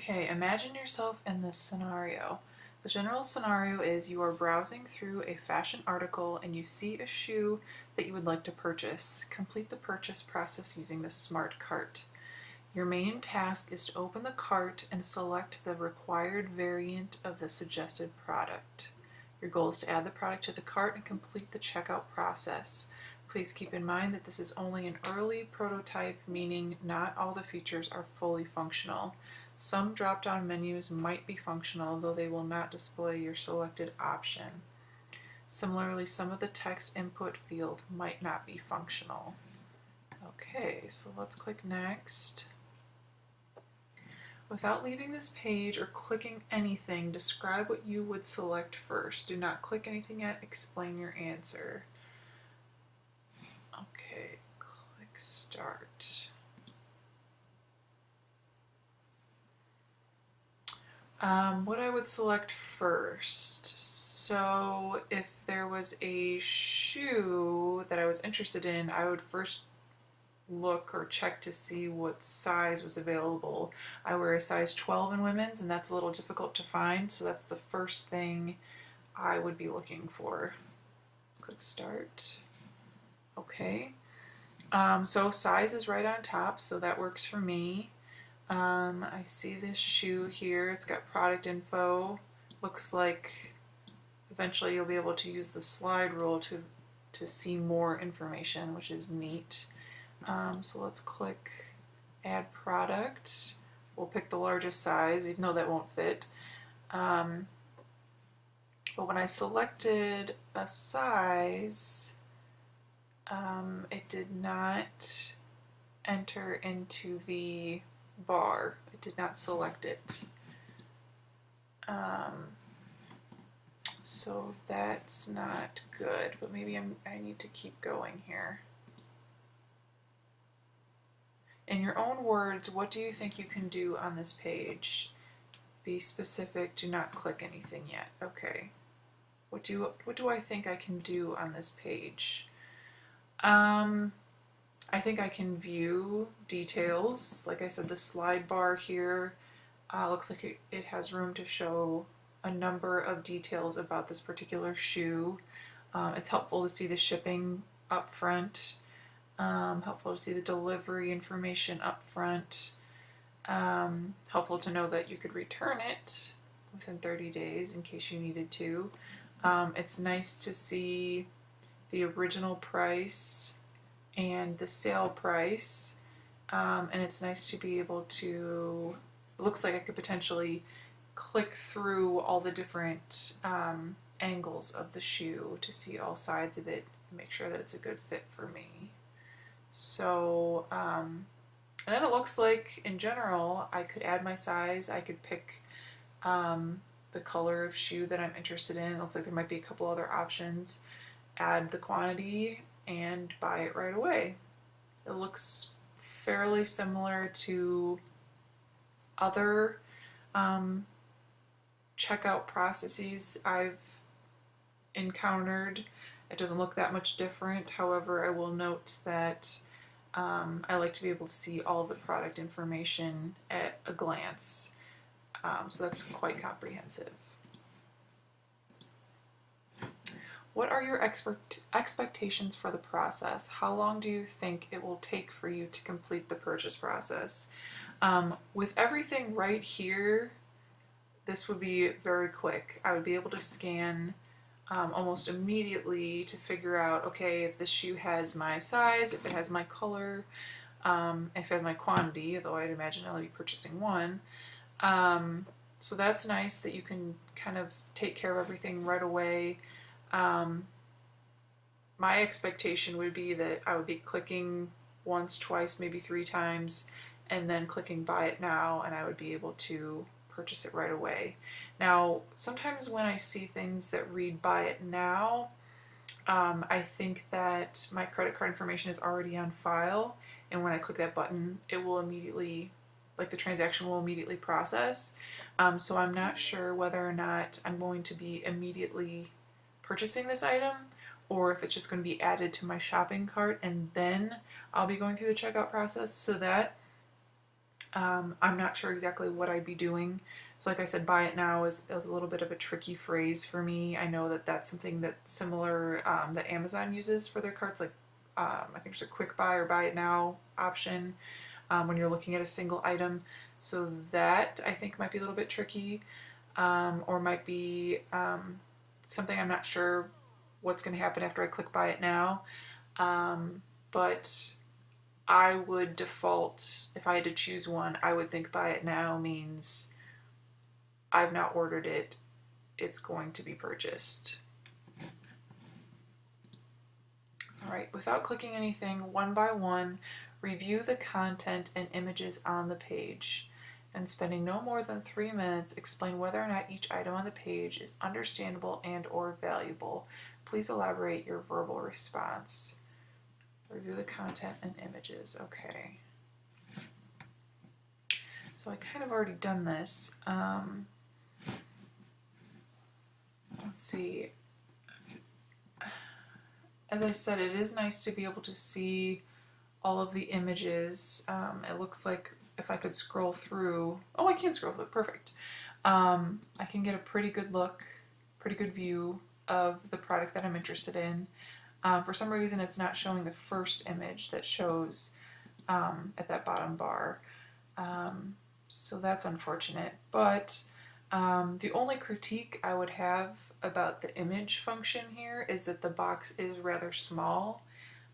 Okay, imagine yourself in this scenario. The general scenario is you are browsing through a fashion article and you see a shoe that you would like to purchase. Complete the purchase process using the SmartCart. Your main task is to open the cart and select the required variant of the suggested product. Your goal is to add the product to the cart and complete the checkout process. Please keep in mind that this is only an early prototype, meaning not all the features are fully functional. Some drop-down menus might be functional, though they will not display your selected option. Similarly, some of the text input field might not be functional. Okay, so let's click Next. Without leaving this page or clicking anything, describe what you would select first. Do not click anything yet. Explain your answer. Okay, click Start. What I would select first. So if there was a shoe that I was interested in, I would first look or check to see what size was available. I wear a size 12 in women's, and that's a little difficult to find, so that's the first thing I would be looking for. Let's click Start. Okay. So size is right on top, so that works for me. I see this shoe here. It's got product info. Looks like eventually you'll be able to use the slide rule to see more information, which is neat. So let's click Add Product. We'll pick the largest size, even though that won't fit. But when I selected a size, it did not enter into the bar. It did not select it. So that's not good, but maybe I need to keep going here. In your own words, what do you think you can do on this page? Be specific, do not click anything yet. Okay. What do I think I can do on this page? I think I can view details. Like I said, the slide bar here looks like it has room to show a number of details about this particular shoe. It's helpful to see the shipping up front. Helpful to see the delivery information up front. Helpful to know that you could return it within 30 days in case you needed to. It's nice to see the original price and the sale price, and it's nice to be able to, it looks like I could potentially click through all the different angles of the shoe to see all sides of it and make sure that it's a good fit for me. So, and then it looks like in general I could add my size, I could pick the color of shoe that I'm interested in. It looks like there might be a couple other options. Add the quantity and buy it right away. It looks fairly similar to other checkout processes I've encountered. It doesn't look that much different. However, I will note that I like to be able to see all of the product information at a glance. So that's quite comprehensive. What are your expectations for the process? How long do you think it will take for you to complete the purchase process? With everything right here, this would be very quick. I would be able to scan almost immediately to figure out, okay, if this shoe has my size, if it has my color, if it has my quantity, although I'd imagine I'll be purchasing one. So that's nice that you can kind of take care of everything right away. My expectation would be that I would be clicking once, twice, maybe 3 times, and then clicking buy it now, and I would be able to purchase it right away. Now, sometimes when I see things that read buy it now, I think that my credit card information is already on file, and when I click that button, it will immediately, like the transaction will immediately process. So I'm not sure whether or not I'm going to be immediately purchasing this item, or if it's just going to be added to my shopping cart and then I'll be going through the checkout process. So that I'm not sure exactly what I'd be doing. So like I said, buy it now is a little bit of a tricky phrase for me. I know that that's something that's similar that Amazon uses for their carts. Like I think there's a quick buy or buy it now option when you're looking at a single item. So that I think might be a little bit tricky or might be something I'm not sure what's going to happen after I click buy it now. But I would default, if I had to choose one, I would think buy it now means I've not ordered it, it's going to be purchased. All right, without clicking anything, one by one, review the content and images on the page, and spending no more than 3 minutes, explain whether or not each item on the page is understandable and or valuable. Please elaborate your verbal response. Review the content and images. Okay. So I kind of already done this. Let's see. As I said, it is nice to be able to see all of the images. It looks like if I could scroll through, oh, I can scroll through, perfect. I can get a pretty good look, pretty good view of the product that I'm interested in. For some reason, it's not showing the first image that shows at that bottom bar. So that's unfortunate. But the only critique I would have about the image function here is that the box is rather small.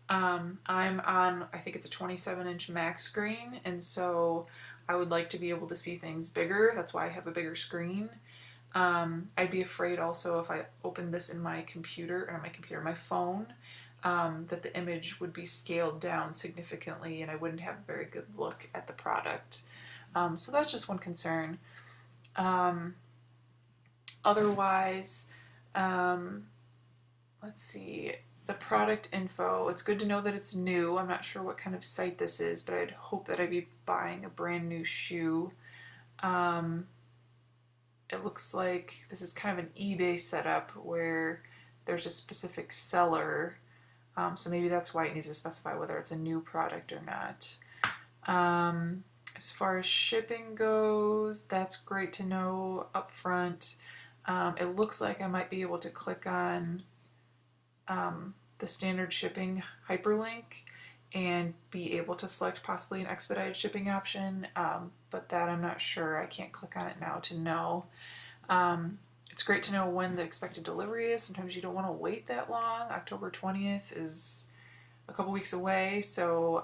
I'm on, I think it's a 27-inch Mac screen, and so I would like to be able to see things bigger. That's why I have a bigger screen. I'd be afraid also if I opened this in my computer, or my phone, that the image would be scaled down significantly and I wouldn't have a very good look at the product. So that's just one concern. Otherwise, let's see, the product info, it's good to know that it's new. I'm not sure what kind of site this is, but I'd hope that I'd be buying a brand new shoe. It looks like this is kind of an eBay setup where there's a specific seller, so maybe that's why it needs to specify whether it's a new product or not. As far as shipping goes, that's great to know up front. It looks like I might be able to click on the standard shipping hyperlink and be able to select possibly an expedited shipping option, but that I'm not sure. I can't click on it now to know. It's great to know when the expected delivery is. Sometimes you don't want to wait that long. October 20th is a couple weeks away, so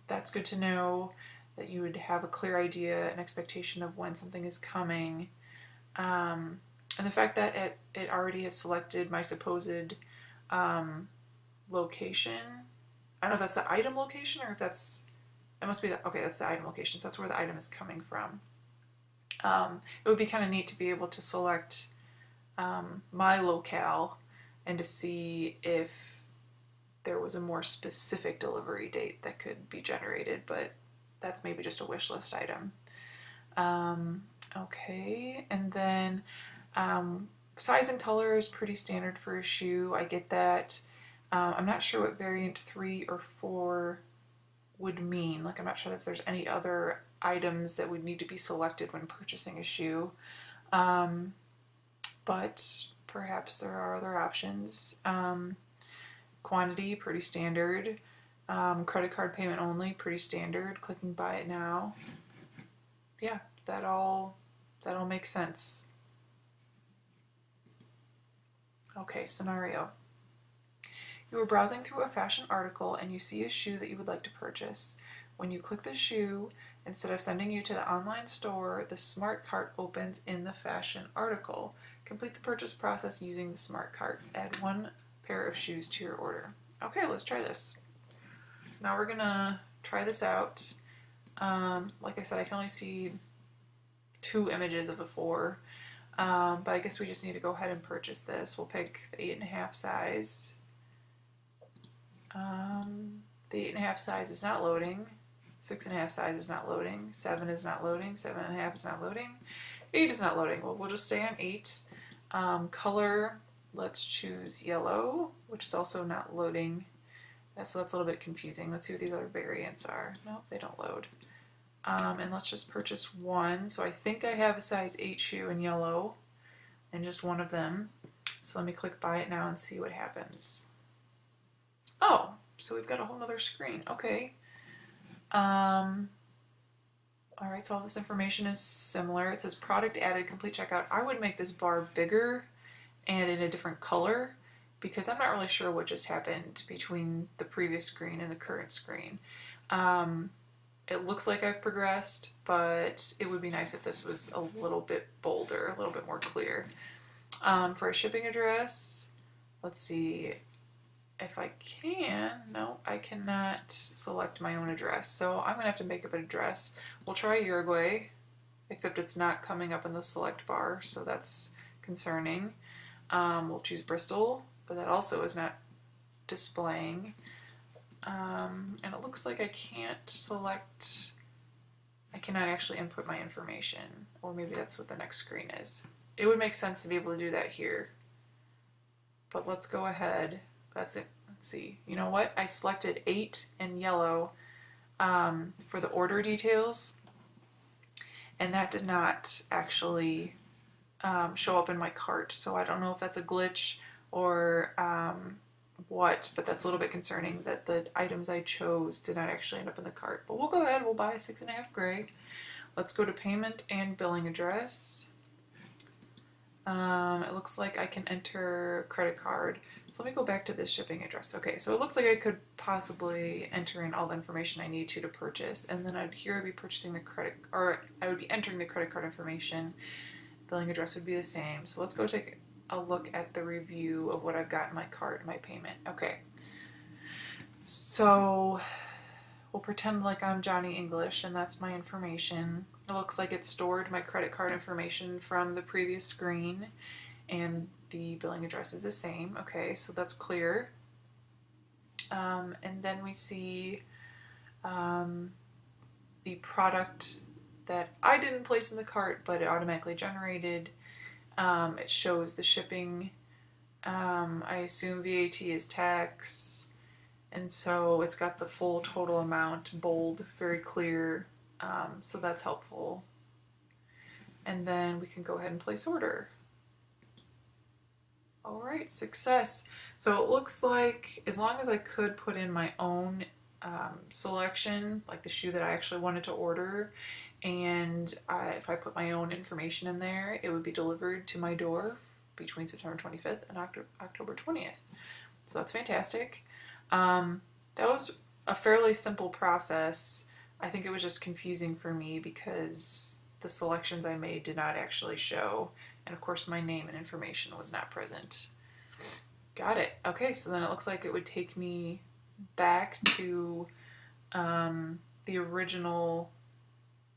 that's good to know that you would have a clear idea and expectation of when something is coming. And the fact that it already has selected my supposed location. I don't know if that's the item location or if that's, it must be that, okay, that's the item location, so that's where the item is coming from. It would be kind of neat to be able to select my locale and to see if there was a more specific delivery date that could be generated, but that's maybe just a wish list item. Okay, and then size and color is pretty standard for a shoe. I get that. I'm not sure what variant 3 or 4 would mean. Like, I'm not sure that there's any other items that would need to be selected when purchasing a shoe. But perhaps there are other options. Quantity, pretty standard. Credit card payment only, pretty standard. Clicking buy it now. Yeah, that all makes sense. Okay, scenario. You are browsing through a fashion article and you see a shoe that you would like to purchase. When you click the shoe, instead of sending you to the online store, the SmartCart opens in the fashion article. Complete the purchase process using the SmartCart. Add one pair of shoes to your order. Okay, let's try this. So now we're gonna try this out. Like I said, I can only see 2 images of the 4. But I guess we just need to go ahead and purchase this. We'll pick the 8.5 size. The 8.5 size is not loading. 6.5 size is not loading. 7 is not loading. 7.5 is not loading. 8 is not loading. Well, we'll just stay on 8. Color, let's choose yellow, which is also not loading. So that's a little bit confusing. Let's see what these other variants are. Nope, they don't load. And let's just purchase one. So I think I have a size 8 shoe in yellow and just one of them. So let me click buy it now and see what happens. Oh, so we've got a whole nother screen. Okay. All right, so all this information is similar. It says product added, complete checkout. I would make this bar bigger and in a different color because I'm not really sure what just happened between the previous screen and the current screen. It looks like I've progressed, but it would be nice if this was a little bit bolder, a little bit more clear. For a shipping address, let's see if I can. No, I cannot select my own address, so I'm gonna have to make up an address. We'll try Uruguay, except it's not coming up in the select bar, so that's concerning. We'll choose Bristol, but that also is not displaying. And it looks like I can't select, I cannot actually input my information, or maybe that's what the next screen is. It would make sense to be able to do that here, but let's go ahead. That's it. Let's see. You know what? I selected 8 in yellow for the order details, and that did not actually show up in my cart. So I don't know if that's a glitch or what, but that's a little bit concerning that the items I chose did not actually end up in the cart. But we'll go ahead. We'll buy a 6.5 gray. Let's go to payment and billing address. It looks like I can enter credit card. So let me go back to this shipping address. Okay, so it looks like I could possibly enter in all the information I need to purchase, and then I'd be purchasing the credit, or I would be entering the credit card information. Billing address would be the same. So let's go take a look at the review of what I've got in my cart and my payment. Okay, so we'll pretend like I'm Johnny English and that's my information. It looks like it stored my credit card information from the previous screen, and the billing address is the same. Okay, so that's clear. And then we see the product that I didn't place in the cart, but it automatically generated. It shows the shipping. I assume VAT is tax, and so it's got the full total amount, bold, very clear. So that's helpful. And then we can go ahead and place order. All right, success. So it looks like as long as I could put in my own selection, like the shoe that I actually wanted to order, and if I put my own information in there, it would be delivered to my door between September 25th and October 20th. So that's fantastic. That was a fairly simple process. I think it was just confusing for me because the selections I made did not actually show, and of course my name and information was not present. Got it. Okay, so then it looks like it would take me back to the original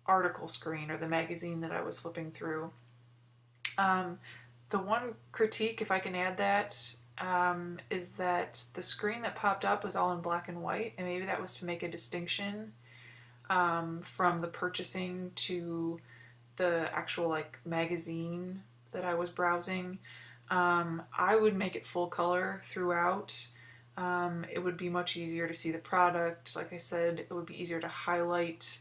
article screen, or the magazine that I was flipping through. The one critique, if I can add that, is that the screen that popped up was all in black and white, and maybe that was to make a distinction from the purchasing to the actual like magazine that I was browsing. I would make it full color throughout. It would be much easier to see the product. Like I said, it would be easier to highlight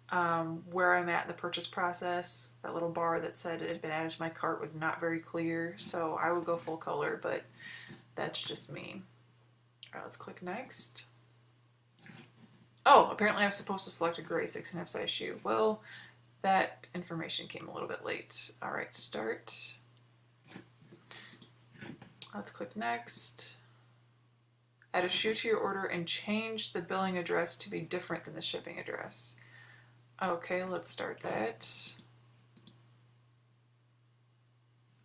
where I'm at in the purchase process. That little bar that said it had been added to my cart was not very clear, so I would go full color, but that's just me. All right, let's click next. Oh, apparently I was supposed to select a gray 6.5 size shoe. Well, that information came a little bit late. All right, start. Let's click next. Add a shoe to your order and change the billing address to be different than the shipping address. Okay, let's start that.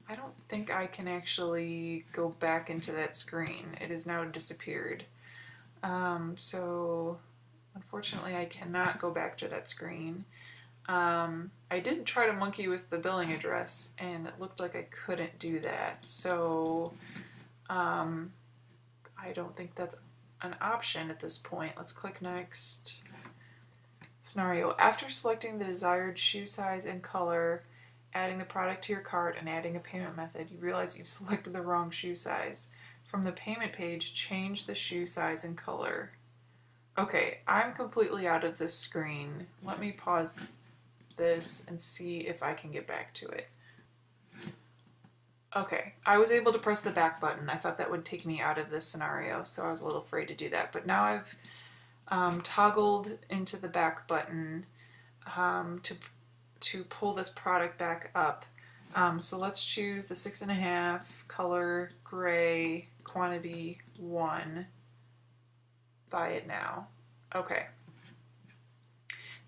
I don't think I can actually go back into that screen. It has now disappeared. So unfortunately I cannot go back to that screen. I did try to monkey with the billing address and it looked like I couldn't do that. So I don't think that's an option at this point. Let's click next. Scenario: after selecting the desired shoe size and color, adding the product to your cart, and adding a payment method, you realize you've selected the wrong shoe size. From the payment page, change the shoe size and color. Okay, I'm completely out of this screen. Let me pause this and see if I can get back to it. Okay, I was able to press the back button. I thought that would take me out of this scenario, so I was a little afraid to do that. But now I've toggled into the back button to pull this product back up. So let's choose the 6.5, color gray, quantity 1. Buy it now. Okay.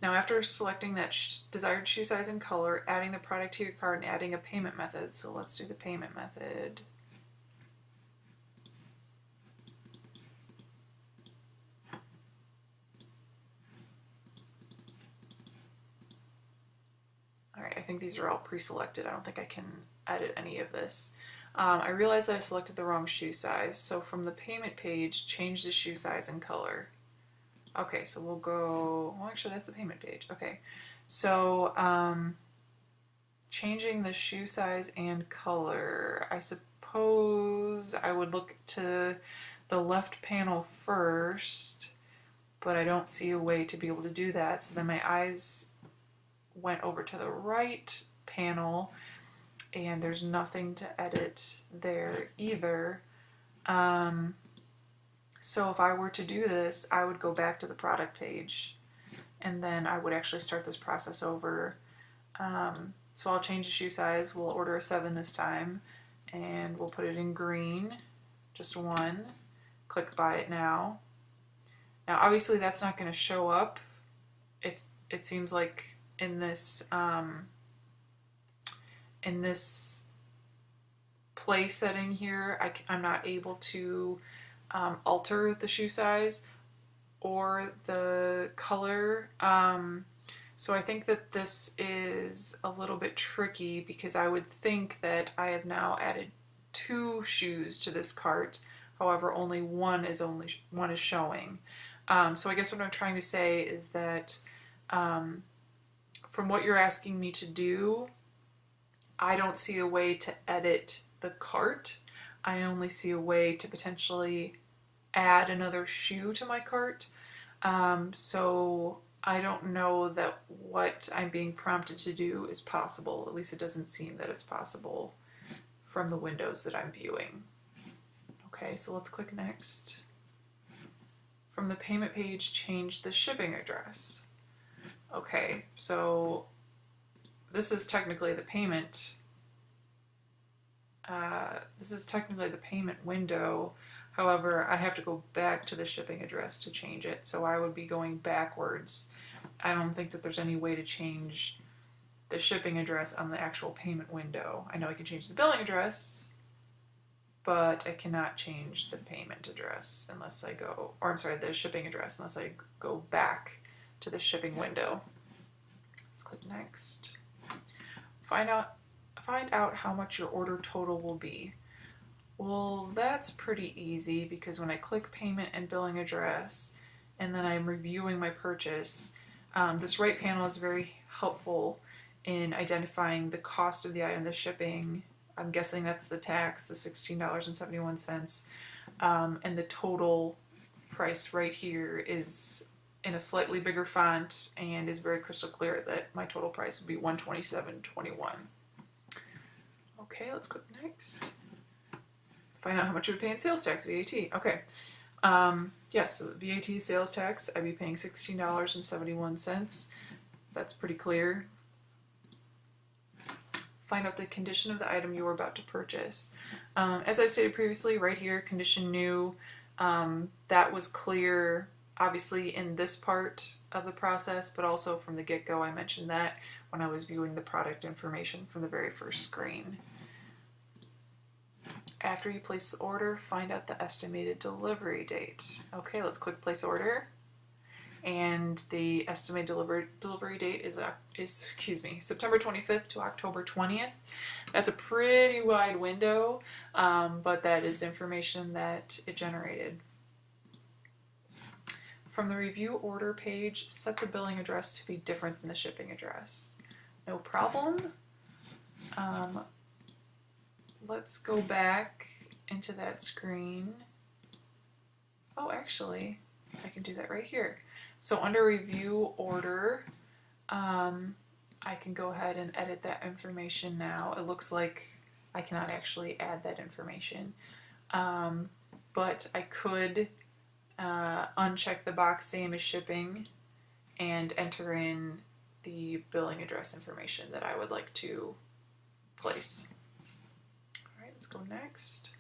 Now after selecting that desired shoe size and color, adding the product to your cart and adding a payment method. So let's do the payment method. All right, I think these are all pre-selected. I don't think I can edit any of this. I realized that I selected the wrong shoe size. So from the payment page, change the shoe size and color. Okay, so we'll go, well actually that's the payment page. Okay, so changing the shoe size and color. I suppose I would look to the left panel first, but I don't see a way to be able to do that. So then my eyes went over to the right panel and there's nothing to edit there either. So if I were to do this, I would go back to the product page and then I would actually start this process over. So I'll change the shoe size. We'll order a 7 this time and we'll put it in green, just 1. Click buy it now. Now obviously that's not going to show up. It seems like in this play setting here, I'm not able to alter the shoe size or the color. So I think that this is a little bit tricky because I would think that I have now added 2 shoes to this cart. However, only one is showing. So I guess what I'm trying to say is that from what you're asking me to do, I don't see a way to edit the cart. I only see a way to potentially add another shoe to my cart. So I don't know that what I'm being prompted to do is possible. At least it doesn't seem that it's possible from the windows that I'm viewing. Okay, so let's click next. From the payment page, change the shipping address. Okay, so this is technically the payment. This is technically the payment window. However, I have to go back to the shipping address to change it, so I would be going backwards. I don't think that there's any way to change the shipping address on the actual payment window. I know I can change the billing address, but I cannot change the payment address unless I go, or I'm sorry, the shipping address unless I go back to the shipping window. Let's click next. Find out how much your order total will be. Well, that's pretty easy because when I click payment and billing address and then I'm reviewing my purchase, this right panel is very helpful in identifying the cost of the item, the shipping. I'm guessing that's the tax, the $16.71, and the total price right here is in a slightly bigger font and is very crystal clear that my total price would be $127.21. Okay, let's click next. Find out how much you would pay in sales tax, VAT. Okay. Yes, so VAT sales tax, I'd be paying $16.71. That's pretty clear. Find out the condition of the item you are about to purchase. As I stated previously, right here, condition new, that was clear obviously in this part of the process, but also from the get-go. I mentioned that when I was viewing the product information from the very first screen. After you place the order, find out the estimated delivery date. Okay, let's click place order. And the estimated delivery date is September 25th to October 20th. That's a pretty wide window, but that is information that it generated. From the review order page, set the billing address to be different than the shipping address. No problem. Let's go back into that screen. Oh, actually, I can do that right here. So under review order, I can go ahead and edit that information now. It looks like I cannot actually add that information, but I could uncheck the box same as shipping and enter in the billing address information that I would like to place. All right, let's go next.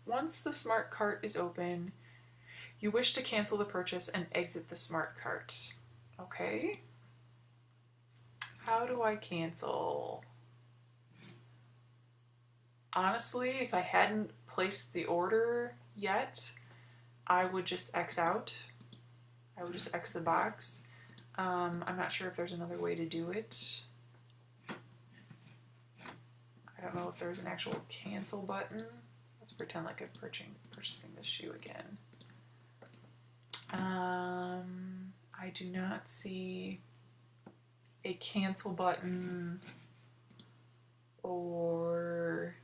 Once the SmartCart is open, you wish to cancel the purchase and exit the SmartCart. Okay. How do I cancel? Honestly, if I hadn't placed the order yet, I would just X out. I would just X the box. I'm not sure if there's another way to do it. I don't know if there's an actual cancel button. Let's pretend like I'm purchasing this shoe again. I do not see a cancel button or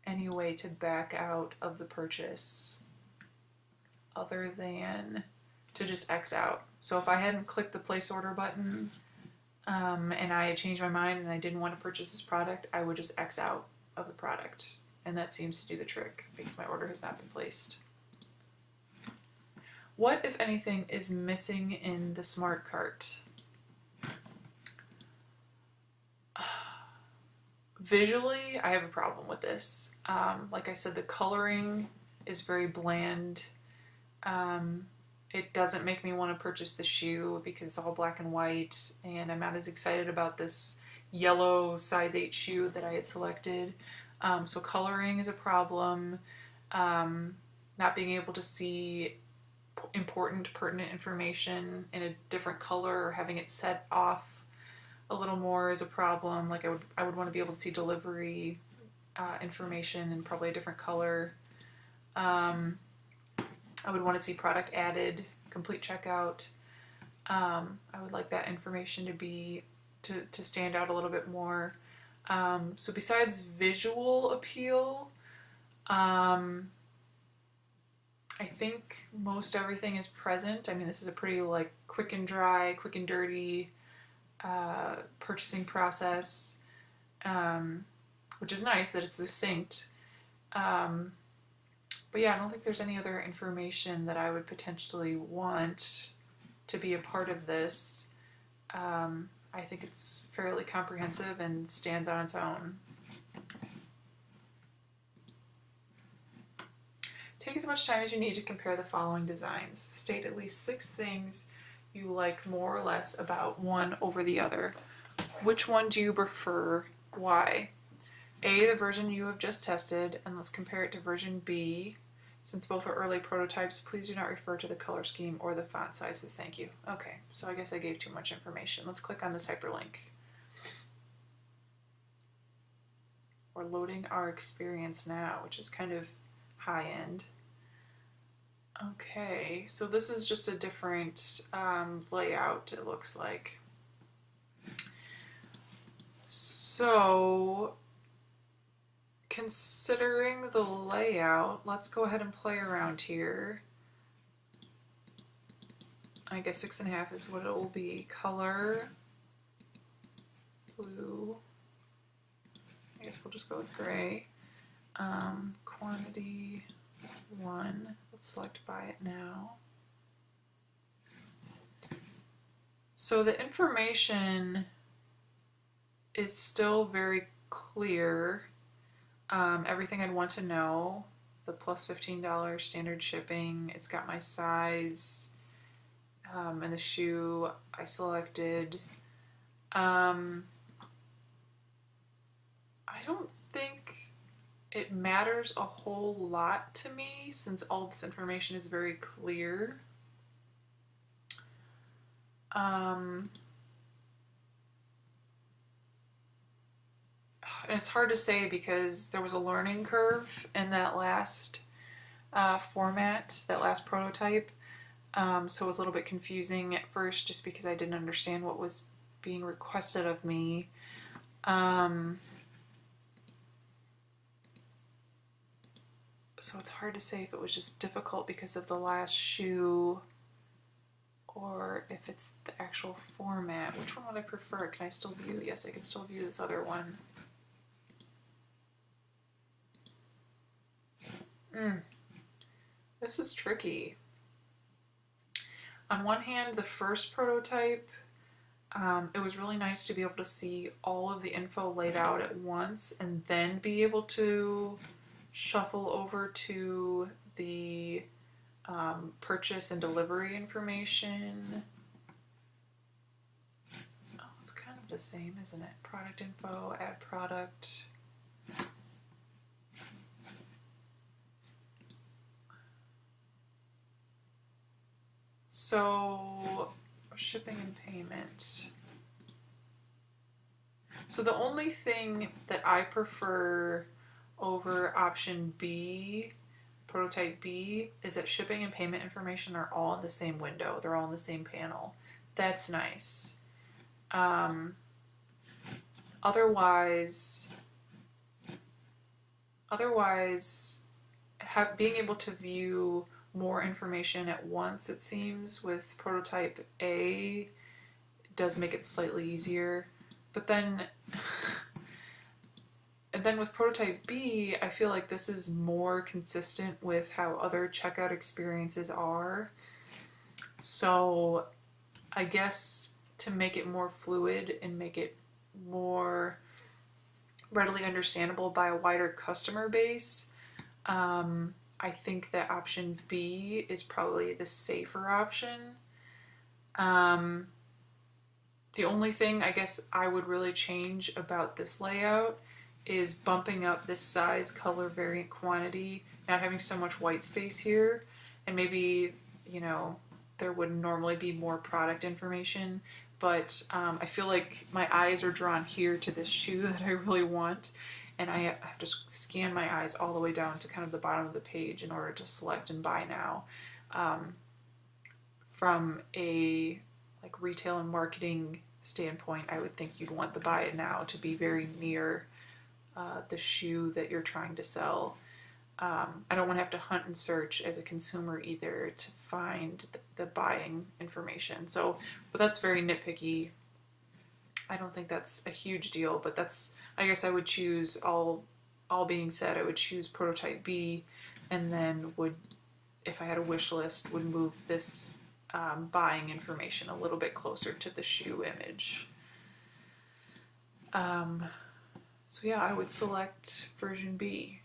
any way to back out of the purchase other than to just X out. So if I hadn't clicked the place order button and I had changed my mind and I didn't want to purchase this product, I would just X out of the product. And that seems to do the trick because my order has not been placed. What, if anything, is missing in the SmartCart? Visually, I have a problem with this. Like I said, the coloring is very bland. It doesn't make me want to purchase the shoe because it's all black and white, and I'm not as excited about this yellow size 8 shoe that I had selected. So coloring is a problem. Not being able to see important, pertinent information in a different color or having it set off a little more is a problem. Like I would want to be able to see delivery information in probably a different color. I would want to see product added, complete checkout. I would like that information to stand out a little bit more. So besides visual appeal, I think most everything is present. I mean, this is a pretty like quick and dry, quick and dirty purchasing process, which is nice that it's succinct. But yeah, I don't think there's any other information that I would potentially want to be a part of this. I think it's fairly comprehensive and stands on its own. Take as much time as you need to compare the following designs. State at least 6 things you like more or less about one over the other. Which one do you prefer? Why? A, the version you have just tested, and let's compare it to version B. Since both are early prototypes, please do not refer to the color scheme or the font sizes. Thank you. Okay, so I guess I gave too much information. Let's click on this hyperlink. We're loading our experience now, which is kind of high end. Okay, so this is just a different layout, it looks like. So, considering the layout, let's go ahead and play around here. I guess 6.5 is what it will be. Color, blue. I guess we'll just go with gray. Quantity 1. Let's select buy it now. So the information is still very clear. Everything I'd want to know. The plus $15 standard shipping. It's got my size and the shoe I selected. I don't think it matters a whole lot to me since all this information is very clear. And it's hard to say because there was a learning curve in that last format, that last prototype. So it was a little bit confusing at first just because I didn't understand what was being requested of me. So So it's hard to say if it was just difficult because of the last shoe or if it's the actual format. Which one would I prefer? Can I still view? Yes, I can still view this other one. This is tricky. On one hand, the first prototype, it was really nice to be able to see all of the info laid out at once and then be able to shuffle over to the purchase and delivery information. Oh, it's kind of the same, isn't it? Product info, add product. So, shipping and payment. So the only thing that I prefer over option B, prototype B, is that shipping and payment information are all in the same window. They're all in the same panel. That's nice. Otherwise, being able to view more information at once, it seems, with prototype A does make it slightly easier. But then, and then with prototype B, I feel like this is more consistent with how other checkout experiences are. So I guess to make it more fluid and make it more readily understandable by a wider customer base, I think that option B is probably the safer option. The only thing I guess I would really change about this layout is bumping up this size, color, variant, quantity, not having so much white space here, and maybe, you know, there would normally be more product information, but I feel like my eyes are drawn here to this shoe that I really want, and I have to scan my eyes all the way down to kind of the bottom of the page in order to select and buy now. From a like retail and marketing standpoint, I would think you'd want the buy it now to be very near the shoe that you're trying to sell. I don't want to have to hunt and search as a consumer either to find the buying information. So, but that's very nitpicky. I don't think that's a huge deal, but that's, I guess I would choose, all being said, I would choose prototype B, and then would, if I had a wish list, would move this buying information a little bit closer to the shoe image. So yeah, I would select version B.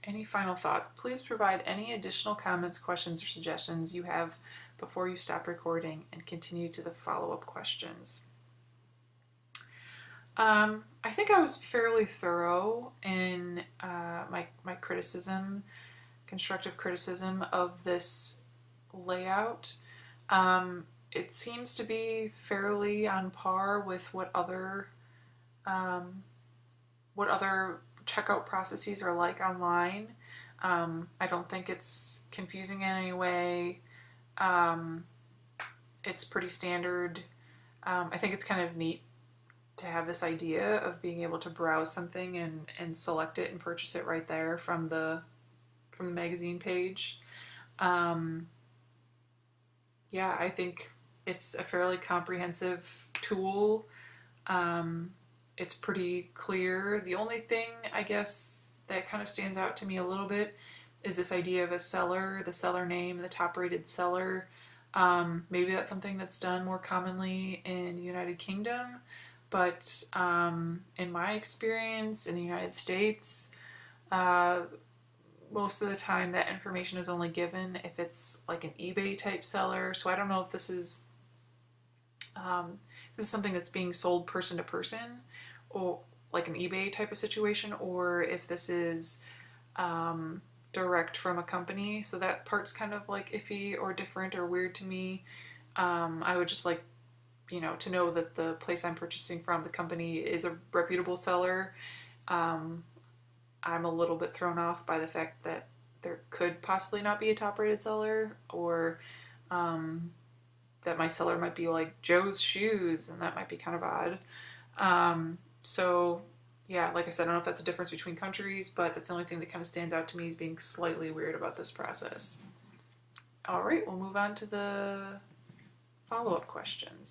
Any final thoughts? Please provide any additional comments, questions, or suggestions you have before you stop recording and continue to the follow-up questions. I think I was fairly thorough in my criticism, constructive criticism of this layout. It seems to be fairly on par with what other checkout processes are like online. I don't think it's confusing in any way. It's pretty standard. I think it's kind of neat to have this idea of being able to browse something and select it and purchase it right there from the magazine page. Yeah, I think it's a fairly comprehensive tool. It's pretty clear. The only thing, I guess, that kind of stands out to me a little bit is this idea of a seller, the seller name, the top rated seller. Maybe that's something that's done more commonly in the United Kingdom, but in my experience in the United States, most of the time that information is only given if it's like an eBay type seller. So I don't know if this is something that's being sold person to person, or like an eBay type of situation, or if this is direct from a company. So that part's kind of like iffy or different or weird to me. I would just like, to know that the place I'm purchasing from, the company, is a reputable seller. I'm a little bit thrown off by the fact that there could possibly not be a top-rated seller, or that my seller might be like Joe's Shoes, and that might be kind of odd. So yeah, like I said, I don't know if that's a difference between countries, but that's the only thing that kind of stands out to me as being slightly weird about this process. All right, we'll move on to the follow-up questions.